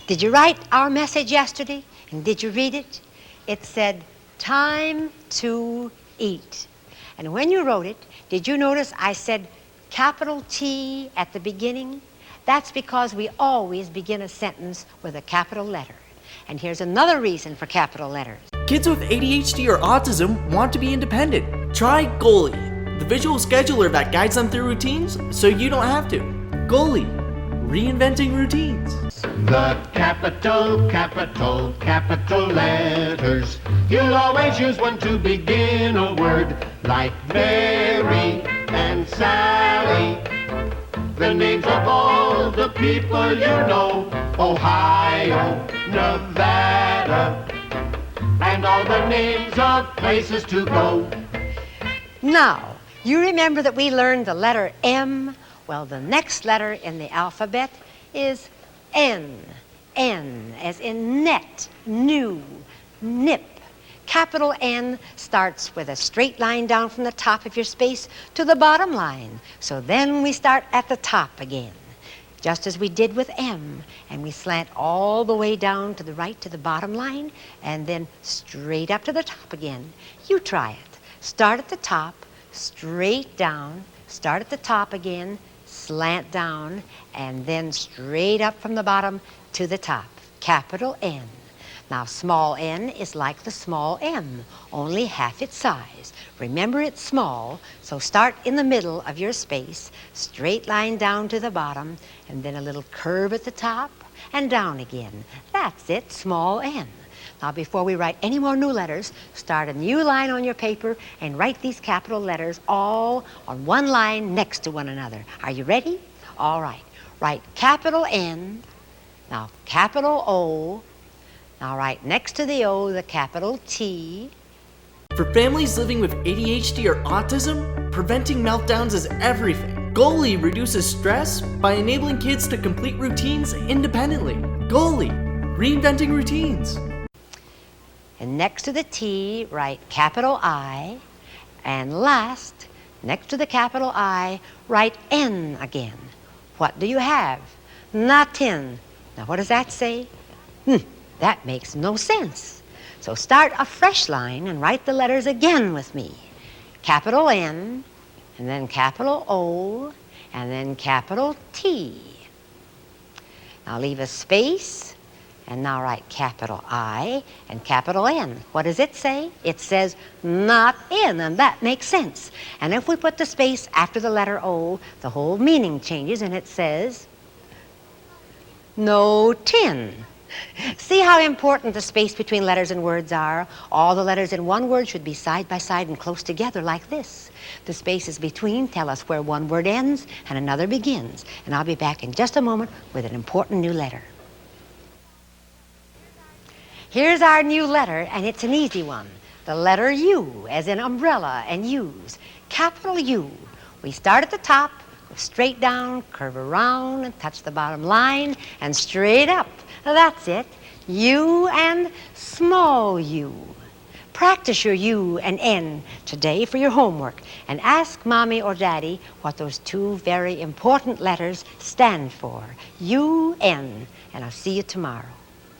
Did you write our message yesterday? And did you read it? It said, time to eat. And when you wrote it, did you notice I said capital T at the beginning? That's because we always begin a sentence with a capital letter. And here's another reason for capital letters. Kids with ADHD or autism want to be independent. Try Goalie, the visual scheduler that guides them through routines so you don't have to. Goalie, reinventing routines. The capital letters. You'll always use one to begin a word, like Mary and Sally. The names of all the people you know, Ohio, Nevada, and all the names of places to go. Now, you remember that we learned the letter M? Well, the next letter in the alphabet is N. N, as in net, new, nip. Capital N starts with a straight line down from the top of your space to the bottom line. So then we start at the top again, just as we did with M. And we slant all the way down to the right to the bottom line, and then straight up to the top again. You try it. Start at the top, straight down, start at the top again, slant down, and then straight up from the bottom to the top. Capital N. Now, small n is like the small m, only half its size. Remember, it's small, so start in the middle of your space, straight line down to the bottom, and then a little curve at the top, and down again. That's it, small n. Now, before we write any more new letters, start a new line on your paper and write these capital letters all on one line next to one another. Are you ready? All right. Write capital N, now capital O. Now write next to the O the capital T. For families living with ADHD or autism, preventing meltdowns is everything. Goalie reduces stress by enabling kids to complete routines independently. Goalie, reinventing routines. And next to the T, write capital I. And last, next to the capital I, write N again. What do you have? Nothing. Now what does that say? That makes no sense. So start a fresh line and write the letters again with me. Capital N, and then capital O, and then capital T. Now leave a space, and now write capital I and capital N. What does it say? It says not in, and that makes sense. And if we put the space after the letter O, the whole meaning changes, and it says no tin. See how important the space between letters and words are? All the letters in one word should be side by side and close together like this. The spaces between tell us where one word ends and another begins. And I'll be back in just a moment with an important new letter. Here's our new letter, and it's an easy one. The letter U, as in umbrella and use. Capital U. We start at the top, go straight down, curve around, and touch the bottom line, and straight up. That's it. U and small u. Practice your U and N today for your homework, and ask Mommy or Daddy what those two very important letters stand for. U-N. And I'll see you tomorrow.